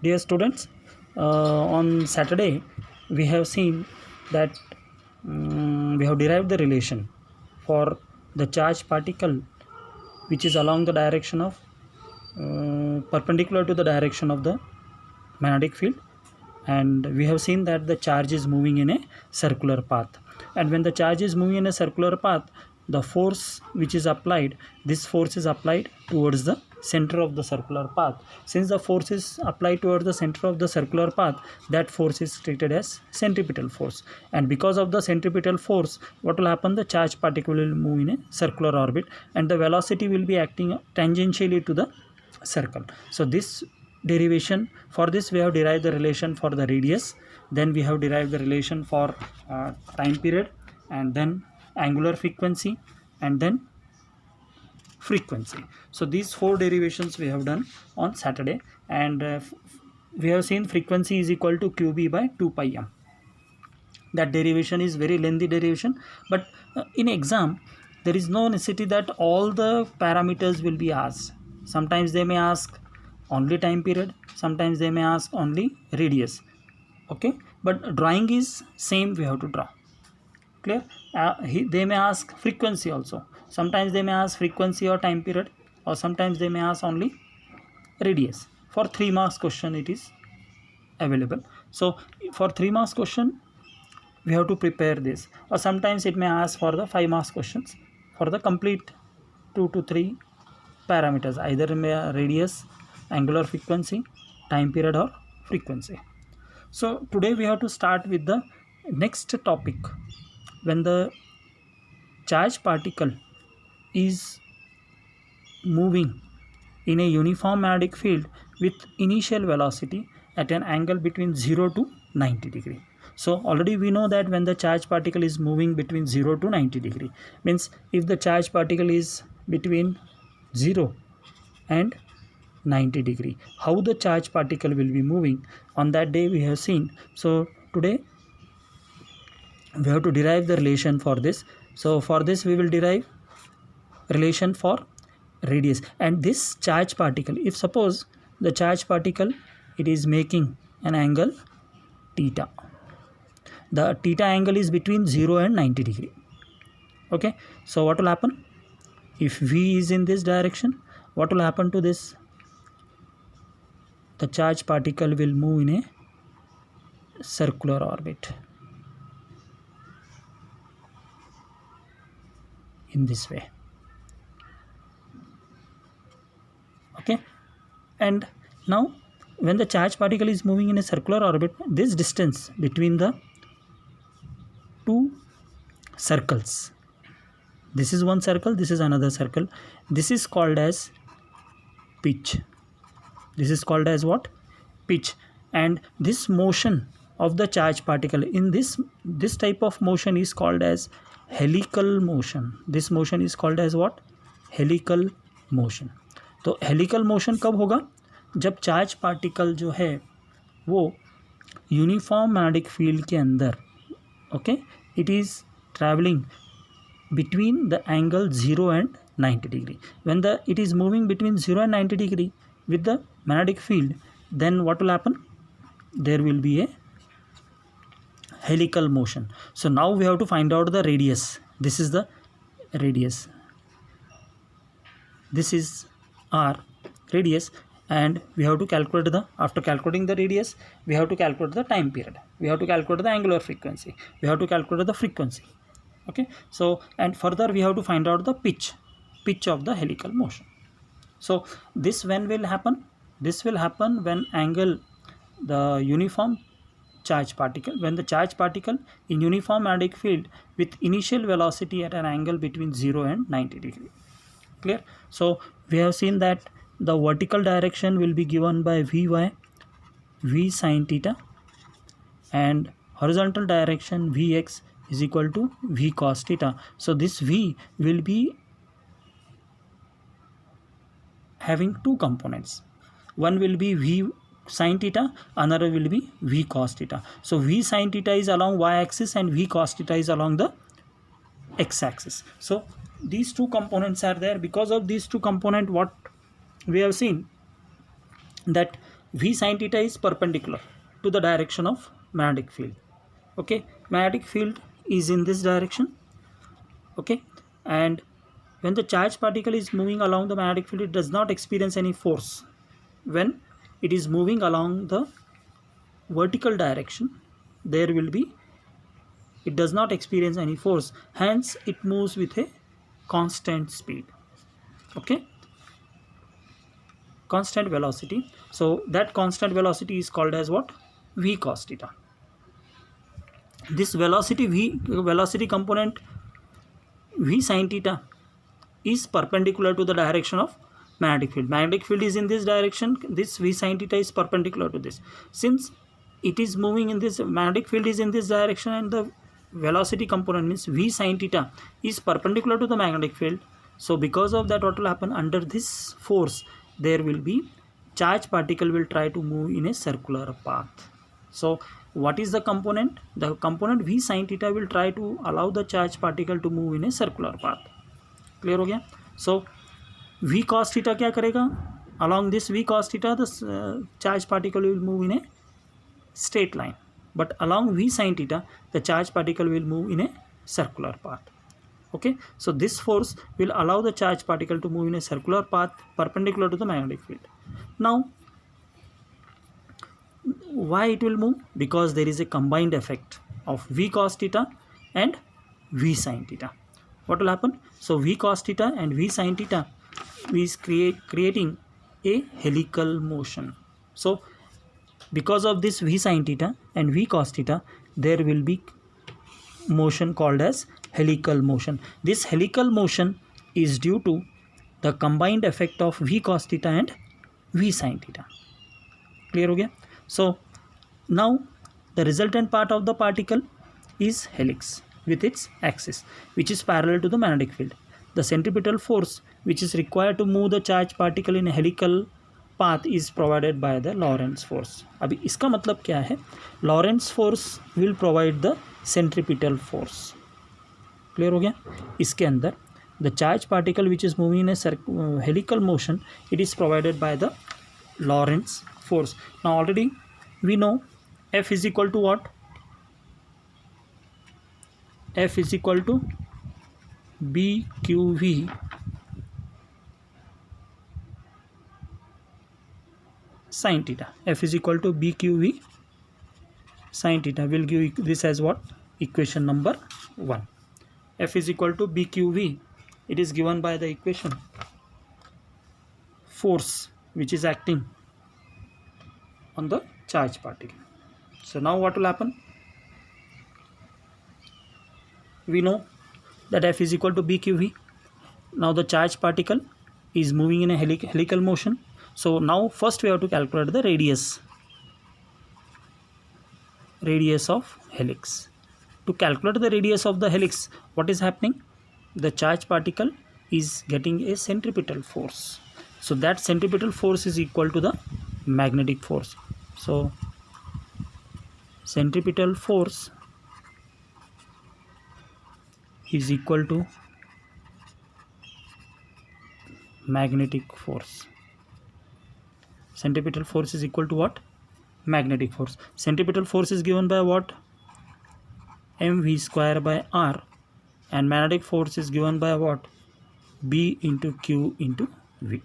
Dear students, on Saturday we have seen that we have derived the relation for the charged particle which is along the direction of perpendicular to the direction of the magnetic field, and we have seen that the charge is moving in a circular path, and when the charge is moving in a circular path, the force which is applied, this force is applied towards the center of the circular path. Since the force is applied towards the center of the circular path, that force is treated as centripetal force, and because of the centripetal force, what will happen, the charged particle will move in a circular orbit and the velocity will be acting tangentially to the circle. So this derivation, for this we have derived the relation for the radius, then we have derived the relation for time period, and then angular frequency, and then frequency. So these four derivations we have done on Saturday, and we have seen frequency is equal to qb by 2 pi m. That derivation is very lengthy derivation, but in exam there is no necessity that all the parameters will be asked. Sometimes they may ask only time period, sometimes they may ask only radius, okay, but drawing is same, we have to draw. Clear? They may ask frequency also. Sometimes they may ask frequency or time period, or sometimes they may ask only radius. For 3 marks question it is available. So for 3 marks question we have to prepare this, or sometimes it may ask for the 5 marks questions for the complete 2 to 3 parameters, either radius, angular frequency, time period, or frequency. So today we have to start with the next topic. When the charged particle is moving in a uniform magnetic field with initial velocity at an angle between 0 to 90 degree. So already we know that when the charged particle is moving between 0 to 90 degree, means if the charged particle is between 0 and 90 degree, how the charged particle will be moving, on that day we have seen. So today we have to derive the relation for this. So for this we will derive relation for radius, and this charged particle, if suppose the charged particle, it is making an angle theta, the theta angle is between 0 and 90 degree, okay. So what will happen if v is in this direction, what will happen to this, the charged particle will move in a circular orbit in this way, okay. And now when the charged particle is moving in a circular orbit, this distance between the two circles, this is one circle, this is another circle, this is called as pitch. This is called as what? Pitch. And this motion of the charged particle in this type of motion is called as helical motion. This motion is called as what? Helical motion. तो helical motion कब होगा, जब charge particle जो है वो uniform magnetic field के अंदर, okay, it is travelling between the angle 0 and 90 degree. When it is moving between 0 and 90 degree with the magnetic field, then what will happen? There will be a helical motion. So now we have to find out the radius. This is the radius. This is our radius, and we have to calculate the, after calculating the radius, we have to calculate the time period, we have to calculate the angular frequency, we have to calculate the frequency, okay. So and further we have to find out the pitch of the helical motion. So this when will happen? This will happen when angle, the uniform charge particle, when the charge particle in uniform magnetic field with initial velocity at an angle between 0 and 90 degree. Clear? So we have seen that the vertical direction will be given by Vy, V sin theta, and horizontal direction Vx is equal to V cos theta. So this V will be having two components. One will be V sin theta, another will be V cos theta. So V sin theta is along y-axis and V cos theta is along the x-axis. So these two components are there. Because of these two components, what we have seen that V sin theta is perpendicular to the direction of magnetic field. Okay, magnetic field is in this direction. Okay, and when the charged particle is moving along the magnetic field, it does not experience any force. When it is moving along the vertical direction, it does not experience any force, hence it moves with a constant speed. Okay, constant velocity. So that constant velocity is called as what? V cos theta. This velocity component V sin theta is perpendicular to the direction of magnetic field. Magnetic field is in this direction. This V sin theta is perpendicular to this. Since it is moving in this, magnetic field is in this direction, and the velocity component means V sin theta is perpendicular to the magnetic field. So because of that, what will happen? Under this force, there will be charged particle will try to move in a circular path. So what is the component? The component V sin theta will try to allow the charged particle to move in a circular path. Clear हो गया? So V cos theta क्या करेगा? Along this V cos theta, the charged particle will move in a straight line, but along V sin theta, the charged particle will move in a circular path. Okay, so this force will allow the charged particle to move in a circular path perpendicular to the magnetic field. Now, why it will move? Because there is a combined effect of V cos theta and V sin theta. What will happen? So V cos theta and V sin theta is creating a helical motion. So because of this V sin theta and V cos theta, there will be motion called as helical motion. This helical motion is due to the combined effect of V cos theta and V sin theta. Clear हो गया? So now the resultant part of the particle is helix with its axis, which is parallel to the magnetic field. The centripetal force which is required to move the charged particle in a helical path is provided by the Lorentz force. अभी इसका मतलब क्या है? Lorentz force will provide the centripetal force. Clear हो गया? इसके अंदर the charged particle which is moving in a helical motion, it is provided by the Lorentz force. Now already we know F is equal to what? F is equal to BQV sin theta. F is equal to BQV sin theta. We'll give this as what? Equation number 1. F is equal to BQV. It is given by the equation force which is acting on the charged particle. So now what will happen? We know that F is equal to BQV. Now the charged particle is moving in a helical motion. So now first we have to calculate the radius of helix. To calculate the radius of the helix, what is happening? The charged particle is getting a centripetal force. So that centripetal force is equal to the magnetic force. So centripetal force is equal to magnetic force. Centripetal force is equal to what? Magnetic force. Centripetal force is given by what? mv square by r, and magnetic force is given by what? B into Q into V.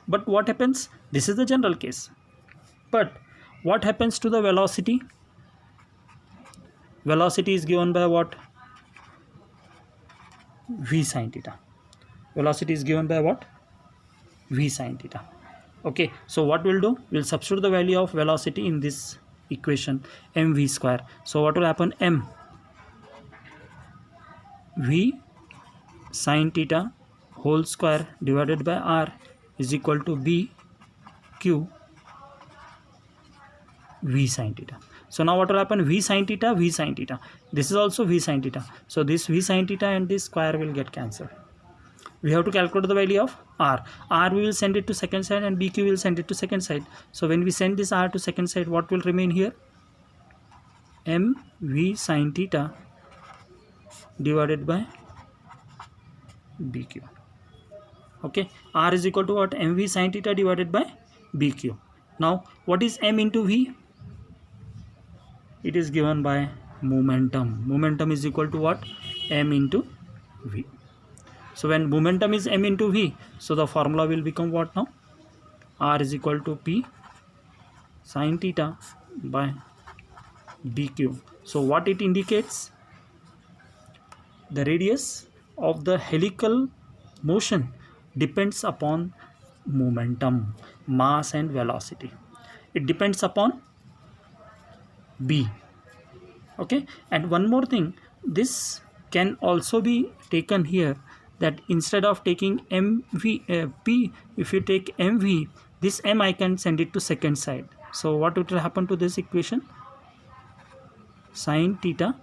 But what happens? This is the general case. But what happens to the velocity? Velocity is given by what? V sin theta. Velocity is given by what? V sin theta. Okay, so what we'll do? We'll substitute the value of velocity in this equation, mv square. So what will happen? M v sin theta whole square divided by r is equal to b q v sin theta. So now what will happen? V sin theta, V sin theta. This is also V sin theta. So this V sin theta and this square will get cancelled. We have to calculate the value of r. R we will send it to second side and BQ will send it to second side. So when we send this r to second side, what will remain here? M V sin theta divided by BQ. Okay, r is equal to what? MV sin theta divided by BQ. Now what is m into v? It is given by momentum. Momentum is equal to what? M into v. So when momentum is m into v, so the formula will become what now? R is equal to P sin theta by dq. So what it indicates? The radius of the helical motion depends upon momentum, mass and velocity. It depends upon B. Okay, and one more thing, this can also be taken here, that instead of taking P, if you take mv, this m I can send it to second side. So what will happen to this equation? Sin theta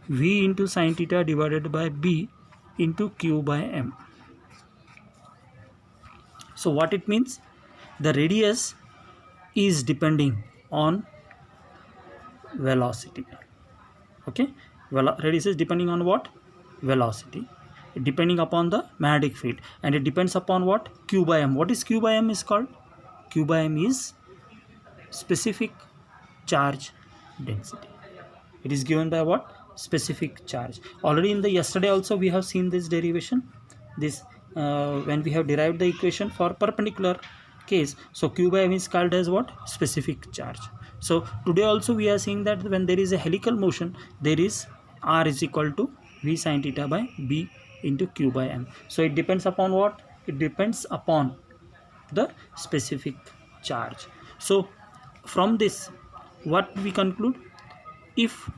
v into sin theta divided by b into q by m. So what it means? The radius is depending on velocity. Okay, radius is depending on what? Velocity. Depending upon the magnetic field, and it depends upon what? Q by m. What is Q by m is called? Q by m is specific charge density. It is given by what? Specific charge. Already in the yesterday also we have seen this derivation, this when we have derived the equation for perpendicular case. So Q by m is called as what? Specific charge. So today also we are seeing that when there is a helical motion, there is R is equal to v sin theta by b into q by m. So it depends upon what? It depends upon the specific charge. So from this what we conclude? If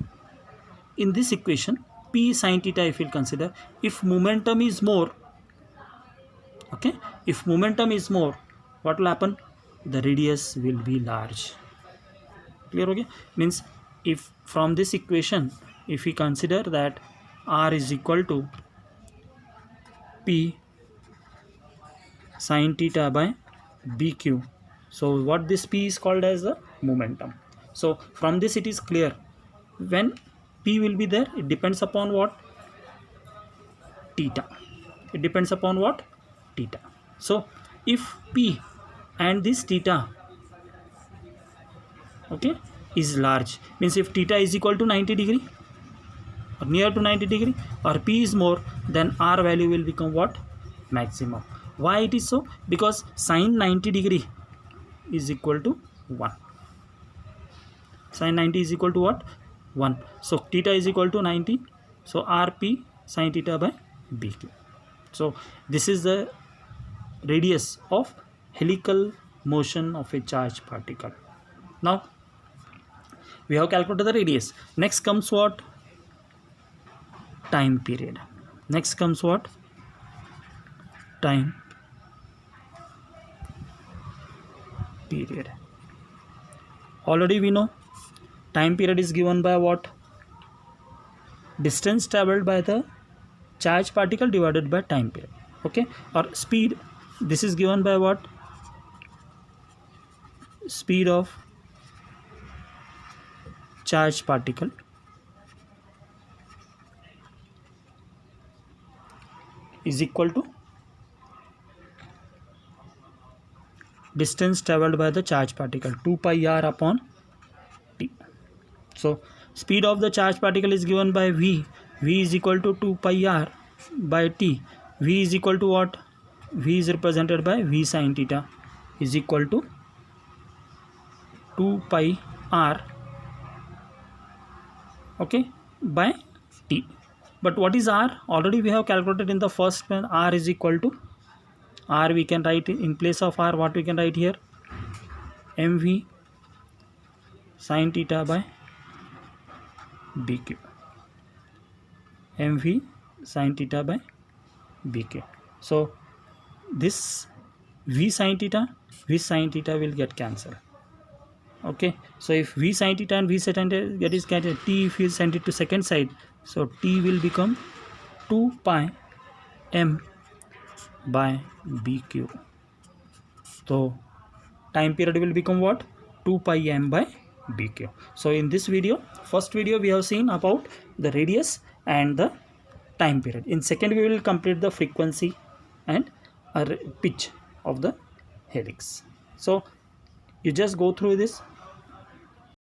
in this equation p sin theta, if we consider, if momentum is more, okay, if momentum is more, what will happen? The radius will be large. Clear? Okay, means if from this equation, if we consider that R is equal to P sin theta by BQ, so what this P is called as the momentum. So from this it is clear, when P will be there, it depends upon what? Theta. It depends upon what? Theta. So if P and this theta, okay, is large, means if theta is equal to 90 degree or near to 90 degree, or P is more, then R value will become what? Maximum. Why it is so? Because sin 90 degree is equal to 1. Sin 90 is equal to what? 1. So theta is equal to 90. So RP sin theta by BQ. So this is the radius of helical motion of a charged particle. Now we have calculated the radius. Next comes what? Time period. Next comes what? Time period. Already we know time period is given by what? Distance traveled by the charged particle divided by time period. Okay, or speed, this is given by what? Speed of charged particle is equal to distance traveled by the charged particle, 2 pi r upon t. So speed of the charged particle is given by v. V is equal to 2 pi r by t. V is equal to what? V is represented by v sin theta is equal to 2 pi r, okay, by t. But what is r? Already we have calculated in the first one. R is equal to, R we can write in place of r, what we can write here? mv sin theta by bq. mv sin theta by bq. So this v sin theta will get cancelled. Okay, so if v sin theta and v sin theta get is get t, if you send it to second side, so t will become 2 pi m by bq. So time period will become what? 2 pi m by bq. So in this video, first video we have seen about the radius and the time period. In second we will complete the frequency and pitch of the helix. So You just go through this